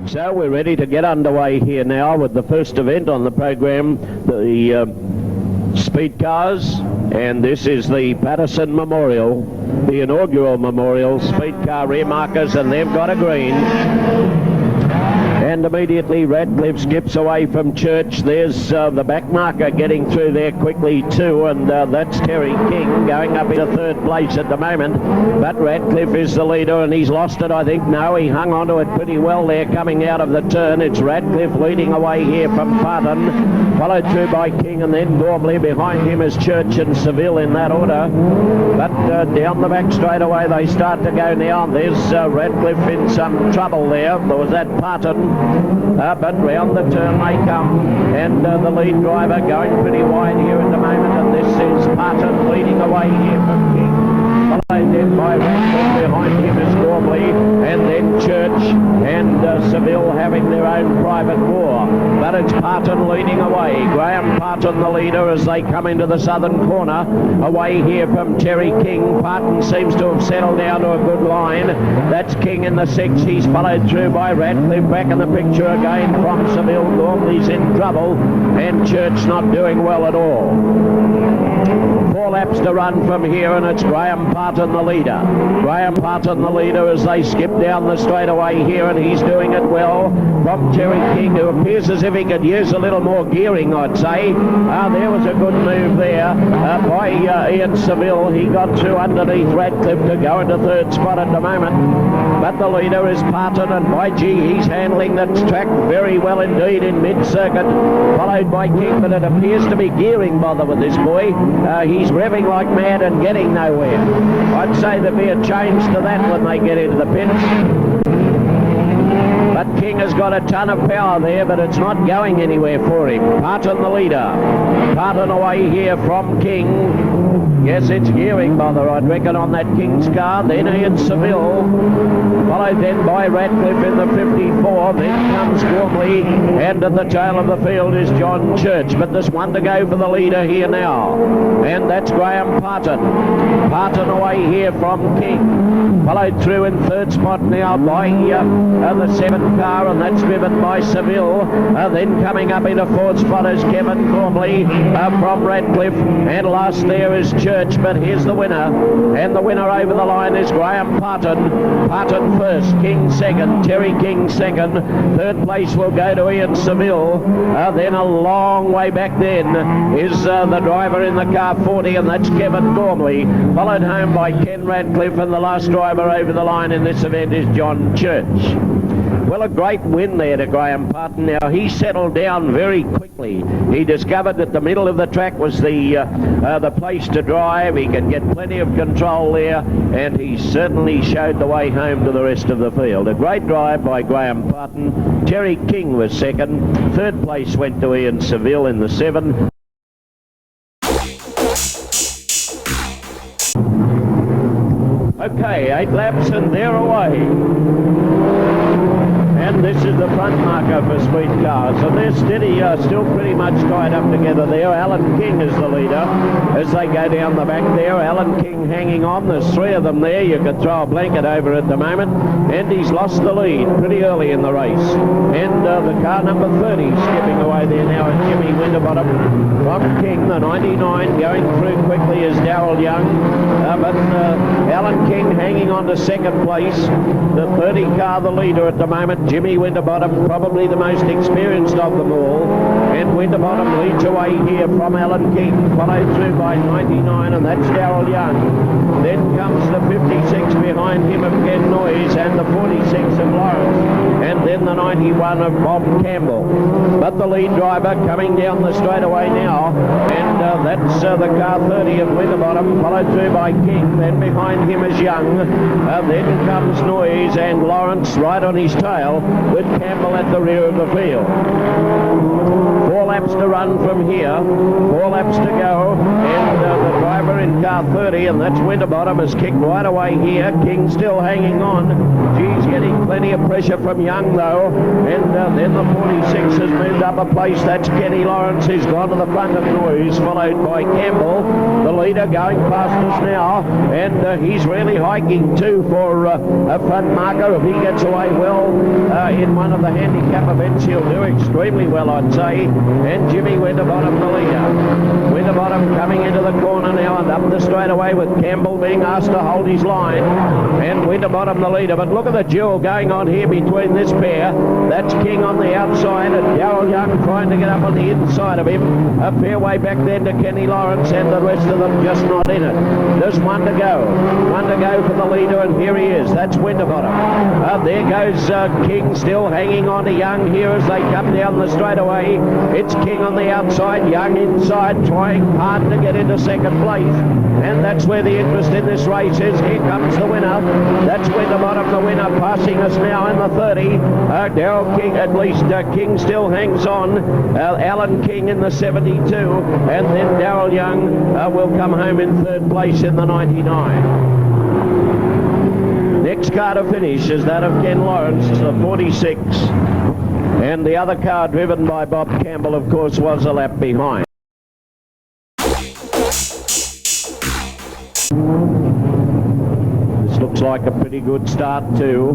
So we're ready to get underway here now with the first event on the program, the speed cars, and this is the Patterson Memorial, the inaugural Memorial speed car rear markers, and they've got a green. And immediately Radcliffe skips away from Church. There's the back marker getting through there quickly too, and that's Terry King going up into third place at the moment. But Radcliffe is the leader, and he's lost it, I think. No, he hung onto it pretty well there coming out of the turn. It's Radcliffe leading away here from Patterson, followed through by King, and then Gormley. Behind him is Church and Seville in that order. But down the back straight away they start to go now. There's Radcliffe in some trouble there. There was that Patterson. But round the turn they come, and the lead driver going pretty wide here at the moment, and this is Patterson leading away here from King, followed then by Radcliffe. Behind him is Gormley, and then Church and Seville having their own private war. But it's Patterson leading away. Graham Patterson the leader as they come into the southern corner, away here from Terry King. Patterson seems to have settled down to a good line. That's King in the 6. He's followed through by Radcliffe. Back in the picture again from Seville. Gormley's in trouble, and Church not doing well at all. 4 laps to run from here, and it's Graham Patterson the leader. Graham Patterson the leader as they skip down the straightaway here, and he's doing it well from Terry King, who appears as if he could use a little more gearing, I'd say. There was a good move there by Ian Seville. He got through underneath Radcliffe to go into third spot at the moment. But the leader is Patterson, and by gee, he's handling that track very well indeed in mid-circuit, followed by King, but it appears to be gearing bother with this boy. He's revving like mad and getting nowhere. I'd say there'd be a change to that when they get into the pits. But King has got a ton of power there, but it's not going anywhere for him. Patterson the leader. Patterson away here from King. Yes, it's gearing bother, I'd reckon, on that King's car. Then Ian Seville, followed then by Radcliffe in the 54. Then comes Gormley, and at the tail of the field is John Church. But there's one to go for the leader here now, and that's Graham Patterson. Patterson away here from King, followed through in third spot now by the 7 car, and that's driven by Seville. Then coming up into fourth spot is Kevin Gormley from Radcliffe, and last there is Church. But here's the winner, and the winner over the line is Graham Patterson. Patterson first, King second, Terry King second. Third place will go to Ian Seville. Then a long way back then is the driver in the car 40, and that's Kevin Gormley, followed home by Ken Radcliffe, and the last driver over the line in this event is John Church. Well, a great win there to Graham Patterson. Now, he settled down very quickly. He discovered that the middle of the track was the place to drive. He could get plenty of control there, and he certainly showed the way home to the rest of the field. A great drive by Graham Patterson. Terry King was second. Third place went to Ian Seville in the 7. Okay, 8 laps and they're away. And this is the front marker for speed cars. So they're steady, still pretty much tied up together there. Alan King is the leader as they go down the back there. Alan King hanging on. There's 3 of them there. You could throw a blanket over at the moment. And he's lost the lead pretty early in the race. And the car number 30 skipping away there now is Jimmy Winterbottom from King. The 99 going through quickly is Darryl Young. But Alan King hanging on to second place. The 30 car the leader at the moment. Jimmy Winterbottom, probably the most experienced of them all, and Winterbottom leads away here from Alan King, followed through by 99, and that's Darryl Young. Then comes the 56 behind him of Ken Noyes, and the 46 of Lawrence, and then the 91 of Bob Campbell. But the lead driver coming down the straightaway now, and that's the car 30 of Winterbottom, followed through by King. Then behind him is Young. Then comes Noyes and Lawrence right on his tail, with Campbell at the rear of the field. 4 laps to run from here, 4 laps to go, and the driver over in car 30, and that's Winterbottom has kicked right away here. King still hanging on. G's getting plenty of pressure from Young though, and then the 46 has moved up a place. That's Kenny Lawrence, who's gone to the front of Noise, followed by Campbell, the leader, going past us now, and he's really hiking too for a front marker. If he gets away well in one of the handicap events, he'll do extremely well, I'd say. And Jimmy Winterbottom, the leader. Winterbottom coming into the corner now and up the straightaway, with Campbell being asked to hold his line, and Winterbottom the leader. But look at the duel going on here between this pair. That's King on the outside and Darryl Young trying to get up on the inside of him. A fair way back then to Kenny Lawrence, and the rest of them just not in it. There's one to go for the leader, and here he is. That's Winterbottom. There goes King, still hanging on to Young here as they come down the straightaway. It's King on the outside, Young inside, trying hard to get into second place, and that's where the interest in this race is. Here comes the winner. That's Winterbottom, the winner, passing us now in the 30. Darryl King, at least King still hangs on. Alan King in the 72, and then Darryl Young will come home in third place in the 99. Next car to finish is that of Ken Lawrence, the 46. And the other car, driven by Bob Campbell, of course, was a lap behind. This looks like a pretty good start too.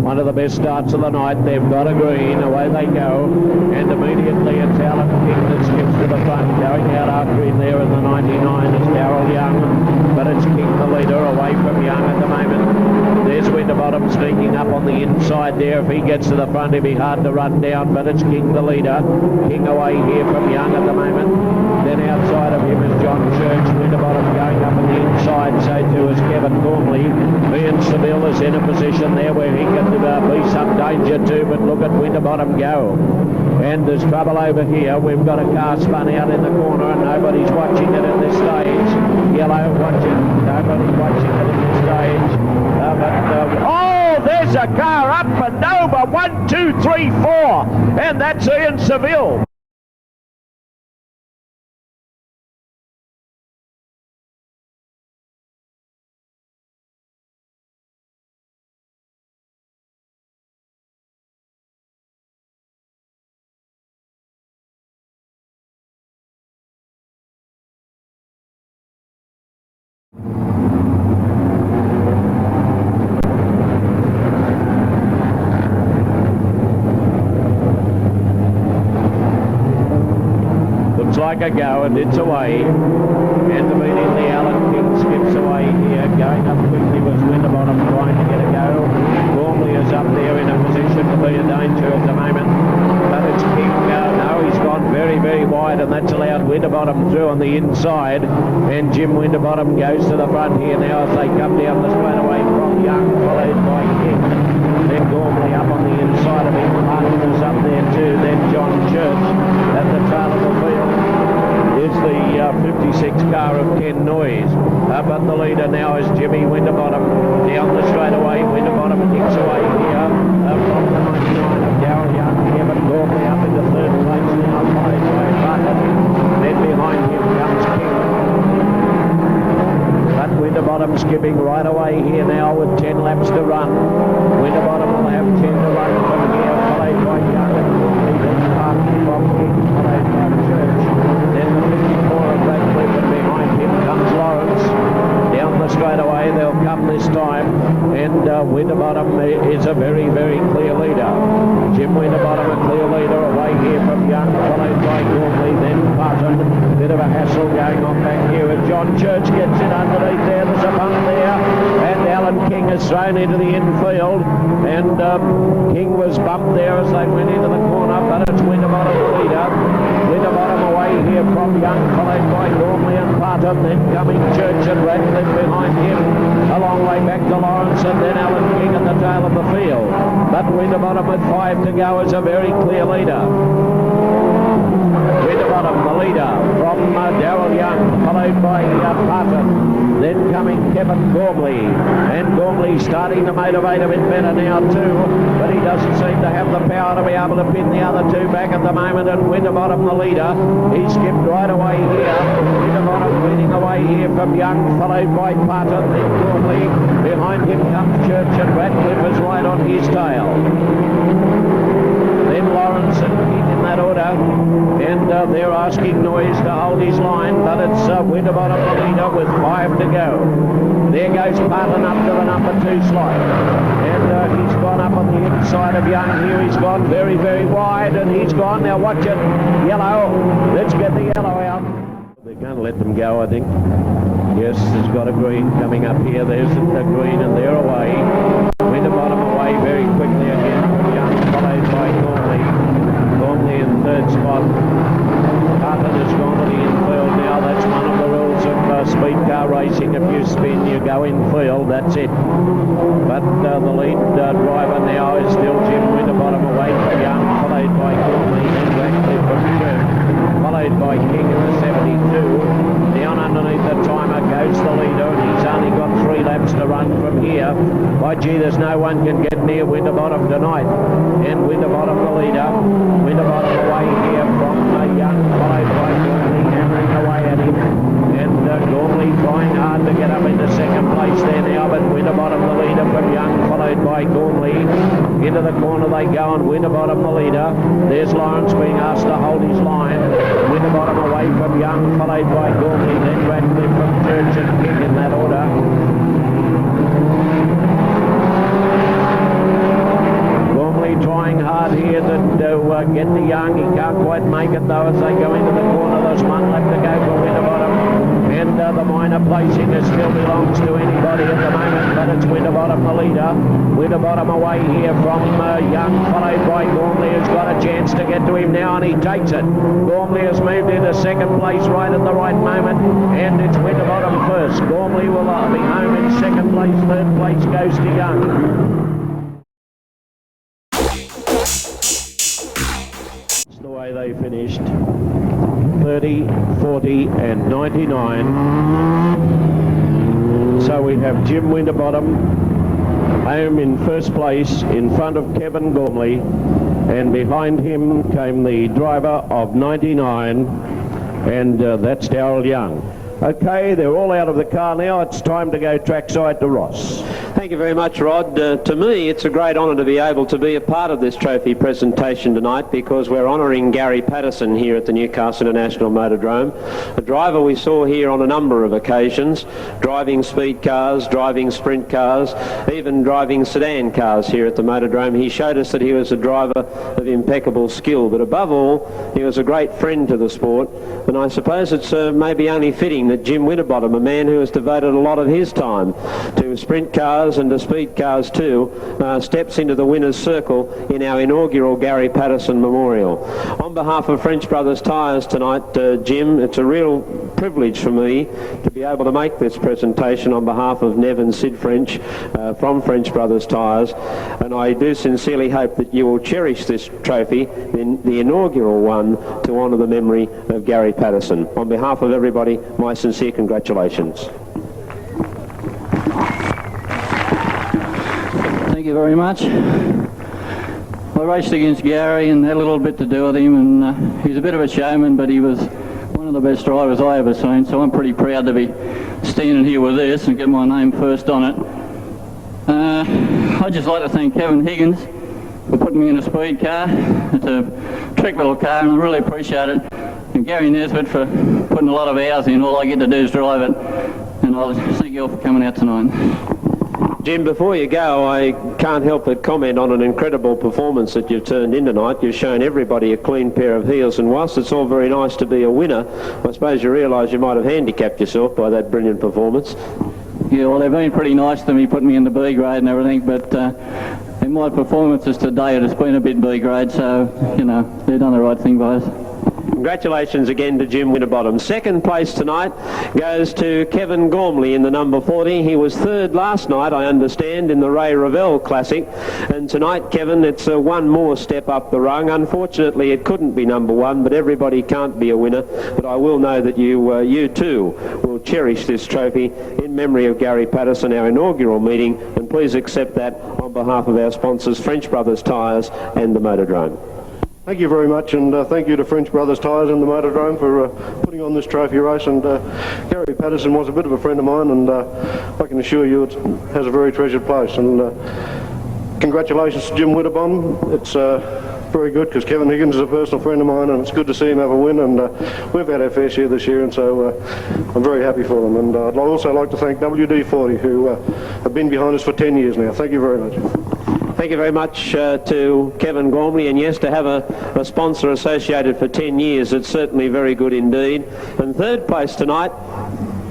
One of the best starts of the night. They've got a green, away they go, and immediately it's Alan King that skips to the front. Going out after him there in the 99 is Darryl Young, but it's King the leader, away from Young at the moment. There's Winterbottom sneaking up on the inside there. If he gets to the front, it'll be hard to run down, but it's King the leader. King away here from Young at the moment. Then outside of him is John Church. Winterbottom going up on the inside, so too is Kevin Gormley. Ian Seville is in a position there where he can be some danger too, but look at Winterbottom go. And there's trouble over here. We've got a car spun out in the corner, and nobody's watching it at this stage. Yellow watching. Nobody's watching it at this stage. Oh, there's a car up and over. 1, 2, 3, 4. And that's Ian Seville. Like a go, and it's away, and immediately Alan King skips away here. Going up quickly was Winterbottom trying to get a go. Gormley is up there in a position to be a danger at the moment, but it's King. No, he's gone very, very wide, and that's allowed Winterbottom through on the inside, and Jim Winterbottom goes to the front here now as they come down the straightaway from Young, followed by King. Then Gormley up on the inside of him. Patterson is up there too. Then John Church at the tail of the field is the 56 car of Ken Noise. But the leader now is Jimmy Winterbottom. Down the straightaway, Winterbottom kicks away here from the 99 of Darryl Young. Kevin Gormley up into third place now, followed by Patterson. Then behind him comes King. But Winterbottom skipping right away here now with 10 laps to run. Winterbottom will have 10 to run from here, followed by Young and Gormley. Then Patterson from King, followed by Church. Then the 54 of Radcliffe, and behind him comes Lawrence. Down the straightaway they'll come this time, and Winterbottom is a very, very clear leader. Jim Winterbottom a clear leader, away here from Young, followed by Gormley, then Patterson. Bit of a hassle going on back here, and John Church gets it underneath there. There's a bump there, and Alan King is thrown into the infield, and King was bumped there as they went into the corner, but it's Winterbottom the leader. Winterbottom away here from Young, followed by Gormley and Patterson, then coming Church and Radcliffe behind him. A long way back to Lawrence, and then Alan King at the tail of the field. But Winterbottom with 5 to go is a very clear leader. Winterbottom, the leader, from Darryl Young, followed by Patterson. Then coming Kevin Gormley, and Gormley starting to motivate a bit better now too, but he doesn't seem to have the power to be able to pin the other two back at the moment, and Winterbottom the leader. He skipped right away here. Winterbottom leading away here from Young, followed by Patterson, then Gormley. Behind him comes Church, and Ratcliffe is right on his tail. Then Lawrence and Keith in that order, and they're asking Noise to hold his line, but it's Winterbottom the leader with 5 to go. There goes Patton up to the number 2 slot, and he's gone up on the inside of Young here. He's gone very, very wide, and he's gone. Now watch it, yellow. Let's get the yellow out. They're going to let them go, I think. Yes, there's got a green coming up here. There's a green, and they're away. Winterbottom away very quickly again from Young, followed by Gormley. Gormley in 3rd spot. Patton has gone to the infield now. That's one of the rules of speedcar racing. If you spin, you go infield. That's it. But the lead driver now is still Jim Winterbottom away from Young, followed by Gormley, then Ratcliffe from Church, followed by King in the 72. Down underneath the timer goes the leader, and he's only got 3 laps to run from here. By gee, there's no one can get near Winterbottom tonight. And Winterbottom the leader. Winterbottom away here from Young, followed by Gormley, hammering away at him. And Gormley trying hard to get up into 2nd place there now, but Winterbottom the leader from Young, followed by Gormley. Into the corner they go, and Winterbottom the leader. There's Lawrence being asked to hold his line. Winterbottom away from Young, followed by Gormley, then Ratcliffe from Church and King in that order. Gormley trying hard here to get to Young. He can't quite make it though as they go into the corner. There's 1 left to go for Winterbottom, and the minor placing still belongs to anybody at the moment, but it's Winterbottom the leader. Winterbottom away here from Young, followed by Gormley, who's got a chance to get to him now, and he takes it. Gormley has moved into 2nd place right at the right moment, and it's Winterbottom first. Gormley will be home in 2nd place. 3rd place goes to Young. The way they finished, 30, 40 and 99. So we have Jim Winterbottom home in 1st place in front of Kevin Gormley, and behind him came the driver of 99, and that's Darryl Young. Okay, they're all out of the car now. It's time to go trackside to Ross. Thank you very much, Rod. To me, it's a great honour to be able to be a part of this trophy presentation tonight, because we're honouring Gary Patterson here at the Newcastle International Motordrome, a driver we saw here on a number of occasions, driving speed cars, driving sprint cars, even driving sedan cars here at the Motordrome. He showed us that he was a driver of impeccable skill, but above all, he was a great friend to the sport, and I suppose it's maybe only fitting that Jim Winterbottom, a man who has devoted a lot of his time to sprint cars and to speed cars too, steps into the winner's circle in our inaugural Gary Patterson Memorial. On behalf of French Brothers Tyres tonight, Jim, it's a real privilege for me to be able to make this presentation on behalf of Nev and Sid French from French Brothers Tyres, and I do sincerely hope that you will cherish this trophy, the inaugural one, to honour the memory of Gary Patterson. On behalf of everybody, my sincere congratulations. Thank you very much. I raced against Gary and had a little bit to do with him, and he's a bit of a showman, but he was one of the best drivers I ever seen, so I'm pretty proud to be standing here with this and get my name first on it. I'd just like to thank Kevin Higgins for putting me in a speed car. It's a trick little car, and I really appreciate it. And Gary Nesbitt for putting a lot of hours in. All I get to do is drive it, and I'll thank you all for coming out tonight. Jim, before you go, I can't help but comment on an incredible performance that you've turned in tonight. You've shown everybody a clean pair of heels, and whilst it's all very nice to be a winner, I suppose you realise you might have handicapped yourself by that brilliant performance. Yeah, well, they've been pretty nice to me, putting me in the B grade and everything, but in my performances today, it's been a bit B grade, so, you know, they've done the right thing by us. Congratulations again to Jim Winterbottom. Second place tonight goes to Kevin Gormley in the number 40. He was third last night, I understand, in the Ray Revell Classic. And tonight, Kevin, it's one more step up the rung. Unfortunately, it couldn't be number one, but everybody can't be a winner. But I will know that you too will cherish this trophy in memory of Gary Patterson, our inaugural meeting. And please accept that on behalf of our sponsors, French Brothers Tyres and the Motordrome. Thank you very much, and thank you to French Brothers Tyres and the Motordrome for putting on this trophy race. And Gary Patterson was a bit of a friend of mine, and I can assure you it has a very treasured place. And congratulations to Jim Winterbottom. It's very good because Kevin Higgins is a personal friend of mine, and it's good to see him have a win. And we've had our fair share this year, and so I'm very happy for them. And I'd also like to thank WD-40, who have been behind us for 10 years now. Thank you very much. Thank you very much to Kevin Gormley, and yes, to have a sponsor associated for 10 years, it's certainly very good indeed. And third place tonight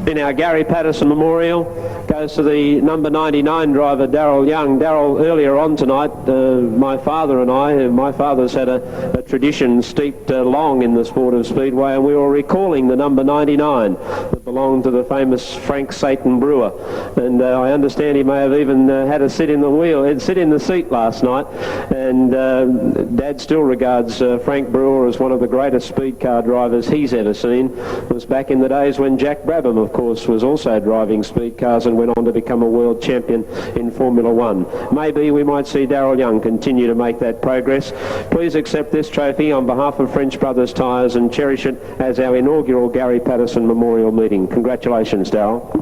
in our Gary Patterson Memorial goes to the number 99 driver, Darryl Young. Darryl, earlier on tonight, my father's had a tradition steeped long in the sport of speedway, and we were recalling the number 99 that belonged to the famous Frank Satan Brewer. And I understand he may have even had a sit in the seat last night. And Dad still regards Frank Brewer as one of the greatest speed car drivers he's ever seen. It was back in the days when Jack Brabham, of course, was also driving speed cars and went on to become a world champion in Formula One. Maybe we might see Darryl Young continue to make that progress. Please accept this trophy on behalf of French Brothers Tyres and cherish it as our inaugural Gary Patterson Memorial meeting. Congratulations, Darryl.